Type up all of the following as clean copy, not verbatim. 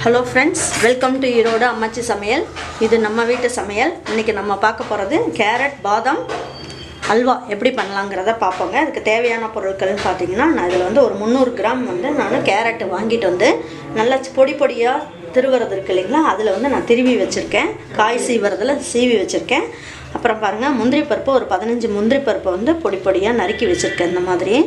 Hello friends, welcome to Erode Ammachi Samayal. இது நம்ம வீட்டு சமையல். இன்னைக்கு நம்ம பார்க்க போறது கேரட் பாதாம் ஹல்வா எப்படி பண்ணலாம்ங்கறத பாப்போங்க. அதுக்கு தேவையான பொருட்கள் பாத்தீங்கன்னா நான் இதுல வந்து ஒரு 300 கிராம் வந்து நான் கேரட் வாங்கிட்டு வந்து நல்லா பொடி பொடியா திருவறது இருக்கு இல்லைங்களா, அதுல வந்து நான் திருவி வச்சிருக்கேன். காய் சீவறதுல சீவி வச்சிருக்கேன். அப்புறம் பாருங்க முந்திரி பருப்பு ஒரு 15 முந்திரி பருப்பு வந்து பொடி பொடியா நறுக்கி வச்சிருக்கேன். இந்த மாதிரி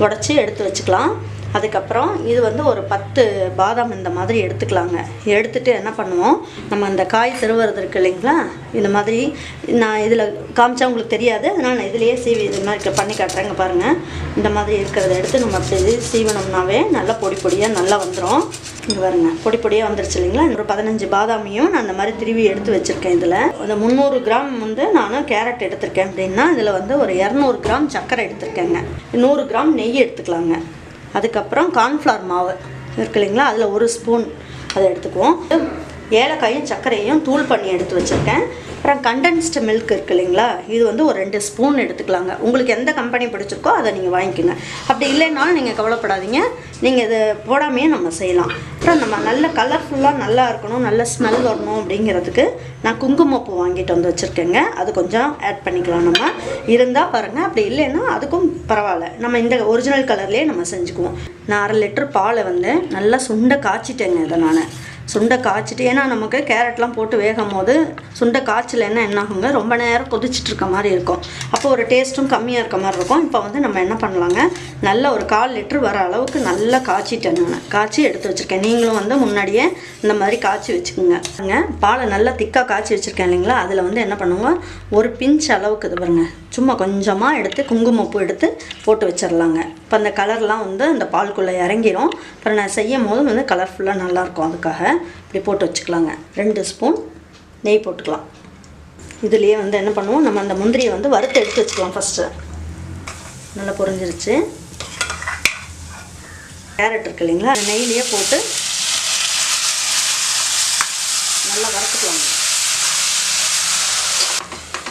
உடைச்சி எடுத்து வச்சுக்கலாம். அதுக்கப்புறம் இது வந்து ஒரு 10 பாதாம் இந்த மாதிரி எடுத்துக்கலாங்க. எடுத்துட்டு என்ன பண்ணுவோம், நம்ம அந்த காய் திருவறது இருக்கு இல்லைங்களா, இந்த மாதிரி நான் இதில் காமிச்சா உங்களுக்கு தெரியாது, அதனால் நான் இதிலேயே சீவி இது மாதிரி பண்ணி காட்டுறேங்க. பாருங்கள், இந்த மாதிரி இருக்கிறத எடுத்து நம்ம அப்படி சீவனோம்னாவே நல்லா பொடி பொடியாக நல்லா வந்துடும். இங்கே பாருங்க பொடி பொடியாக வந்துருச்சு இல்லைங்களா. ஒரு 15 பாதாமியும் நான் அந்த மாதிரி திருவி எடுத்து வச்சுருக்கேன். இதில் அந்த 300 கிராம் வந்து நான் கேரட் எடுத்திருக்கேன் அப்படின்னா இதில் வந்து ஒரு 200 கிராம் சர்க்கரை எடுத்திருக்கேங்க. 100 கிராம் நெய் எடுத்துக்கலாங்க. அதுக்கப்புறம் கார்ன்ஃப்ளவர் மாவு இருக்கு இல்லைங்களா, அதில் 1 ஸ்பூன் அதை எடுத்துக்குவோம். ஏலக்காயும் சர்க்கரையும் தூள் பண்ணி எடுத்து வச்சுருக்கேன். அப்புறம் கண்டென்ஸ்டு மில்க் இருக்குது இல்லைங்களா, இது வந்து ஒரு 2 ஸ்பூன் எடுத்துக்கலாங்க. உங்களுக்கு எந்த கம்பெனி பிடிச்சிருக்கோ அதை நீங்கள் வாங்கிக்கோங்க. அப்படி இல்லைன்னாலும் நீங்கள் கவலைப்படாதீங்க, நீங்கள் இதை போடாமையே நம்ம செய்யலாம். அப்புறம் நம்ம நல்ல கலர்ஃபுல்லாக நல்லா இருக்கணும், நல்ல ஸ்மெல் வரணும் அப்படிங்கிறதுக்கு நான் குங்குமப்பூ வாங்கிட்டு வந்து வச்சுருக்கேங்க. அது கொஞ்சம் ஆட் பண்ணிக்கலாம். நம்ம இருந்தால் பாருங்கள், அப்படி இல்லைன்னா அதுக்கும் பரவாயில்ல, நம்ம இந்த ஒரிஜினல் கலர்லேயே நம்ம செஞ்சுக்குவோம். நான் 1/2 லிட்டர் பாலை வந்து நல்லா சுண்டை காய்ச்சிட்டேங்க. இதை நான் சுண்டை காய்ச்சிட்டு, ஏன்னா நமக்கு கேரட்லாம் போட்டு வேகும் போது சுண்டை காய்ச்சலைன்னா என்ன ஆகுங்க, ரொம்ப நேரம் கொதிச்சுட்டு இருக்க மாதிரி இருக்கும். அப்போ ஒரு டேஸ்ட்டும் கம்மியாக இருக்க மாதிரி இருக்கும். இப்போ வந்து நம்ம என்ன பண்ணலாங்க, நல்ல ஒரு 1/4 லிட்டர் வர அளவுக்கு நல்லா காய்ச்சிட்டேன். நான் காய்ச்சி எடுத்து வச்சுருக்கேன். நீங்களும் வந்து முன்னாடியே இந்த மாதிரி காய்ச்சி வச்சுக்கோங்க. பாலை நல்லா திக்காக காய்ச்சி வச்சுருக்கேன் இல்லைங்களா, அதில் வந்து என்ன பண்ணுவோங்க, ஒரு பிஞ்ச் அளவுக்கு இது பாருங்க, சும்மா கொஞ்சமாக எடுத்து குங்குமப்பூ எடுத்து போட்டு வச்சிடலாங்க. இப்போ அந்த கலர்லாம் வந்து அந்த பாலுக்குள்ளே இறங்கிடும். அப்புறம் நான் செய்யும் போது வந்து கலர்ஃபுல்லாக நல்லாயிருக்கும். அதுக்காக இப்படி போட்டு வச்சுக்கலாங்க. 2 ஸ்பூன் நெய் போட்டுக்கலாம். இதுலேயே வந்து என்ன பண்ணுவோம், நம்ம அந்த முந்திரியை வந்து வறுத்து எடுத்து வச்சுக்கலாம். ஃபஸ்ட்டு நல்லா பொரிஞ்சிருச்சு. கேரட் இருக்கு இல்லைங்களா, நெய்லேயே போட்டு நல்லா வறுத்துக்கலாங்க.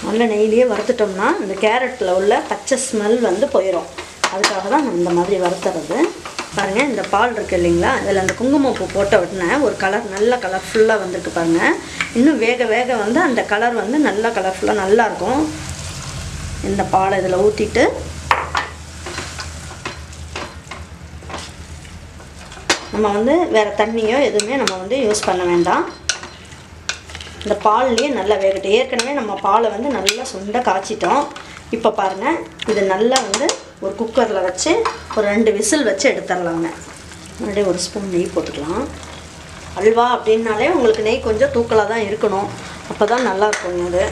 நல்ல நெய்லேயே வறுத்துட்டோம்னா இந்த கேரட்டில் உள்ள பச்சை ஸ்மெல் வந்து போயிடும். அதுக்காக தான் நான் இந்த மாதிரி வறுத்துறது. பாருங்கள், இந்த பால் இருக்குது இல்லைங்களா, அதில் அந்த குங்குமப்பூ போட்ட உடனே ஒரு கலர் நல்ல கலர்ஃபுல்லாக வந்திருக்கு பாருங்கள். இன்னும் வேக வேக வந்து அந்த கலர் வந்து நல்லா கலர்ஃபுல்லாக நல்லாயிருக்கும். இந்த பாலை இதில் ஊற்றிட்டு நம்ம வந்து வேறு தண்ணியோ எதுவுமே நம்ம வந்து யூஸ் பண்ண வேண்டாம். இந்த பால்லேயே நல்லா வேகட்டும். ஏற்கனவே நம்ம பாலை வந்து நல்லா சுண்டை காய்ச்சிட்டோம். இப்போ பாருங்கள், இது நல்லா வந்து ஒரு குக்கரில் வச்சு ஒரு 2 விசில் வச்சு எடுத்துடலாங்க. முன்னாடியே 1 ஸ்பூன் நெய் போட்டுக்கலாம். அல்வா அப்படின்னாலே உங்களுக்கு நெய் கொஞ்சம் தூக்கலாக தான் இருக்கணும், அப்போ தான் நல்லாயிருக்குங்க. அது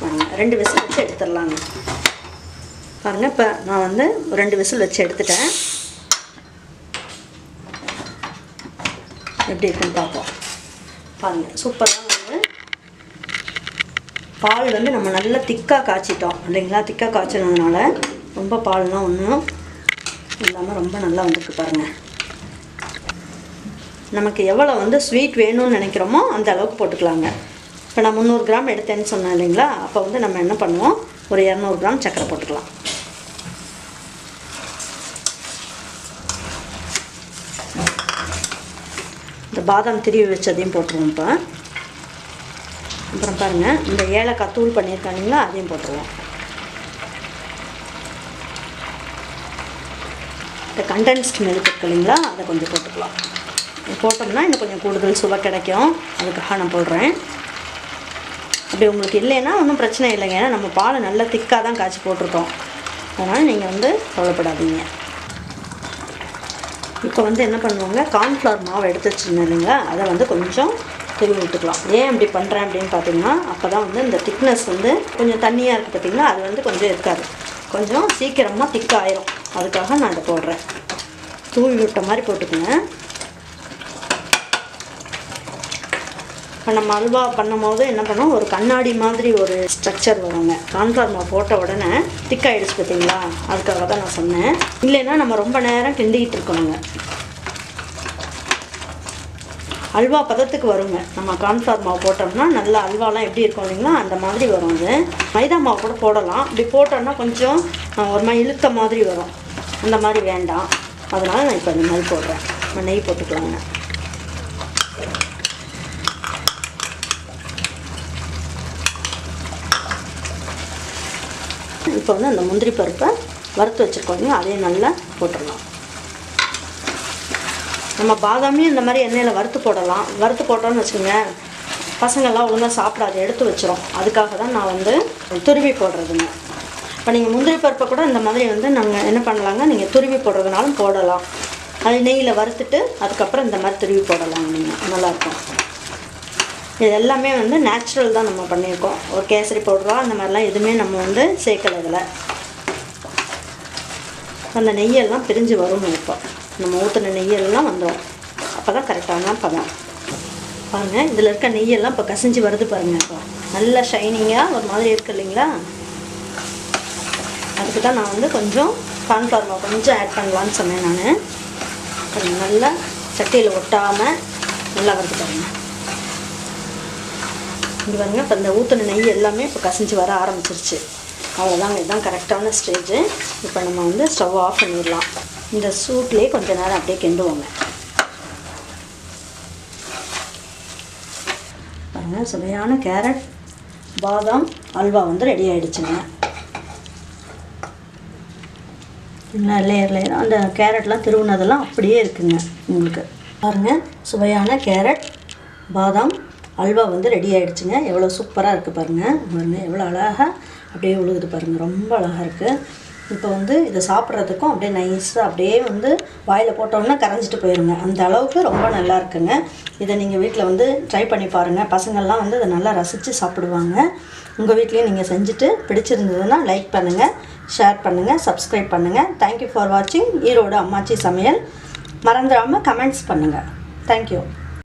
பாருங்கள், 2 விசில் வச்சு எடுத்துடலாங்க. பாருங்கள், இப்போ நான் வந்து 2 விசில் வச்சு எடுத்துட்டேன். எப்படி இருக்குன்னு பார்ப்போம். பாருங்கள், சூப்பராக வந்து பால் வந்து நம்ம நல்லா திக்காக காய்ச்சிட்டோம் இல்லைங்களா. திக்காக காய்ச்சினதுனால ரொம்ப பால்லாம் ஒன்றும் இல்லாமல் ரொம்ப நல்லா வந்துருக்கு பாருங்கள். நமக்கு எவ்வளோ வந்து ஸ்வீட் வேணும்னு நினைக்கிறோமோ அந்த அளவுக்கு போட்டுக்கலாங்க. இப்போ நான் 300 கிராம் எடுத்தேன்னு சொன்னேன் இல்லைங்களா, அப்போ வந்து நம்ம என்ன பண்ணுவோம், ஒரு 200 கிராம் சர்க்கரை போட்டுக்கலாம். இந்த பாதாம் திருவி வச்சதையும் போட்டுருவோம். இப்போ அப்புறம் பாருங்கள், இந்த ஏலக்காய் தூள் பண்ணியிருக்காங்களா, அதையும் போட்டுருவோம். இந்த கண்டென்ஸ்டு மில்க் இருக்கு இல்லைங்களா, அதை கொஞ்சம் போட்டுக்கலாம். போட்டோம்னா இன்னும் கொஞ்சம் கூடுதல் சுவை கிடைக்கும், அதுக்காக நான் போடுறேன். அப்படி உங்களுக்கு இல்லைன்னா ஒன்றும் பிரச்சனை இல்லைங்க, ஏன்னா நம்ம பாலை நல்லா திக்காக தான் காய்ச்சி போட்டிருக்கோம். அதனால் நீங்கள் வந்து கவலைப்படாதீங்க. இப்போ வந்து என்ன பண்ணுவாங்க, கார்ன்ஃப்ளவர் மாவு எடுத்து வச்சுருந்தேன் இல்லைங்களா, அதை வந்து கொஞ்சம் திருவி விட்டுக்கலாம். ஏன் அப்படி பண்ணுறேன் அப்படின்னு பார்த்தீங்கன்னா, அப்போ தான் வந்து இந்த திக்னஸ் வந்து கொஞ்சம் தண்ணியாக இருக்குது பார்த்தீங்களா, அது வந்து கொஞ்சம் இருக்காது, கொஞ்சம் சீக்கிரமாக திக்காயிரும். அதுக்காக நான் இதை போடுறேன். தூவி விட்ட மாதிரி போட்டுக்கோங்க. இப்போ நம்ம அல்வா பண்ணும் போது என்ன பண்ணோம், ஒரு கண்ணாடி மாதிரி ஒரு ஸ்ட்ரக்சர் வருங்க. கார்ன்ஃப்ளவர் மாவு போட்ட உடனே திக்காயிடுச்சு பார்த்தீங்களா, அதுக்காக தான் நான் சொன்னேன். இல்லைன்னா நம்ம ரொம்ப நேரம் கிண்டிக்கிட்டு இருக்கணுங்க. அல்வா பதத்துக்கு வருங்க. நம்ம கார்ன்ஃப்ளவர் மாவு போட்டோம்னா நல்லா அல்வாலாம் எப்படி இருக்கும் இல்லைங்களா, அந்த மாதிரி வரும். அது மைதா மாவு கூட போடலாம். இப்படி போட்டோம்னா கொஞ்சம் ஒரு மாதிரி இழுத்த மாதிரி வரும். அந்த மாதிரி வேண்டாம். அதனால் நான் இப்போ இந்த மாதிரி போடுறேன். நம்ம நெய் போட்டுக்கலாங்க. இப்போ வந்து அந்த முந்திரி பருப்பை வறுத்து வச்சுருக்கோங்க, அதையும் நல்லா போட்டுடலாம். நம்ம பாதாமே இந்த மாதிரி எண்ணெயில் வறுத்து போடலாம். வறுத்து போட்டோன்னு வச்சுக்கோங்க, பசங்கள்லாம் ஒழுங்காக சாப்பிடாது, எடுத்து வச்சிரும். அதுக்காக தான் நான் வந்து துருவி போடுறதுங்க. இப்போ நீங்கள் முந்திரி பருப்பை கூட இந்த மாதிரி வந்து நாங்கள் என்ன பண்ணலாங்க, நீங்கள் துருவி போடுறதுனாலும் போடலாம். அது நெய்யில் வறுத்துட்டு அதுக்கப்புறம் இந்த மாதிரி துருவி போடலாம். நீங்கள் நல்லாயிருக்கும். இது எல்லாமே வந்து நேச்சுரல் தான் நம்ம பண்ணியிருக்கோம். ஒரு கேசரி பவுடரா அந்த மாதிரிலாம் எதுவுமே நம்ம வந்து சேர்க்கலை. இதில் அந்த நெய்யெல்லாம் பிரிஞ்சு வரும். இப்போ நம்ம ஊற்றின நெய்யெல்லாம் வந்துடும். அப்போ தான் கரெக்டான பதம். பாருங்கள், இதில் இருக்க நெய்யெல்லாம் இப்போ கசிஞ்சு வருது பாருங்கள். இப்போ நல்லா ஷைனிங்காக ஒரு மாதிரி இருக்குது இல்லைங்களா. அதுக்கு தான் நான் வந்து கொஞ்சம் கார்ன்ஃப்ளவர் மாவு கொஞ்சம் ஆட் பண்ணலான்னு சொன்னேன். நான் நல்லா சட்டியில் ஒட்டாமல் நல்லா வருது பாருங்கள். இங்கே பாருங்கள், இப்போ இந்த ஊற்றின நெய் எல்லாமே இப்போ கசிஞ்சு வர ஆரம்பிச்சிருச்சு. அவ்வளோதாங்க, இதுதான் கரெக்டான ஸ்டேஜு. இப்போ நம்ம வந்து ஸ்டவ் ஆஃப் பண்ணிடலாம். இந்த சூட்லேயே கொஞ்சம் நேரம் அப்படியே கிண்டுவோங்க. பாருங்கள், சுவையான கேரட் பாதாம் அல்வா வந்து ரெடி ஆகிடுச்சுங்க. லேயர் அந்த கேரட்லாம் திருவுனதெல்லாம் அப்படியே இருக்குங்க உங்களுக்கு. பாருங்கள், சுவையான கேரட் பாதாம் அல்வா வந்து ரெடி ஆகிடுச்சுங்க. எவ்வளோ சூப்பராக இருக்குது பாருங்கள். பாருங்கள் எவ்வளோ அழகாக அப்படியே உழுகுது பாருங்கள். ரொம்ப அழகாக இருக்குது. இப்போ வந்து இதை சாப்பிட்றதுக்கும் அப்படியே நைஸாக அப்படியே வந்து வாயில் போட்டோன்னா கரைஞ்சிட்டு போயிடுங்க. அந்த அளவுக்கு ரொம்ப நல்லா இருக்குங்க. இதை நீங்கள் வீட்டில் வந்து ட்ரை பண்ணி பாருங்கள். பசங்கள்லாம் வந்து இதை நல்லா ரசித்து சாப்பிடுவாங்க. உங்கள் வீட்லேயும் நீங்கள் செஞ்சுட்டு பிடிச்சிருந்ததுன்னா லைக் பண்ணுங்கள், ஷேர் பண்ணுங்கள், சப்ஸ்கிரைப் பண்ணுங்கள். தேங்க்யூ ஃபார் வாட்சிங் ஈரோடு அம்மாச்சி சமையல். மறந்துடாமல் கமெண்ட்ஸ் பண்ணுங்கள். தேங்க்யூ.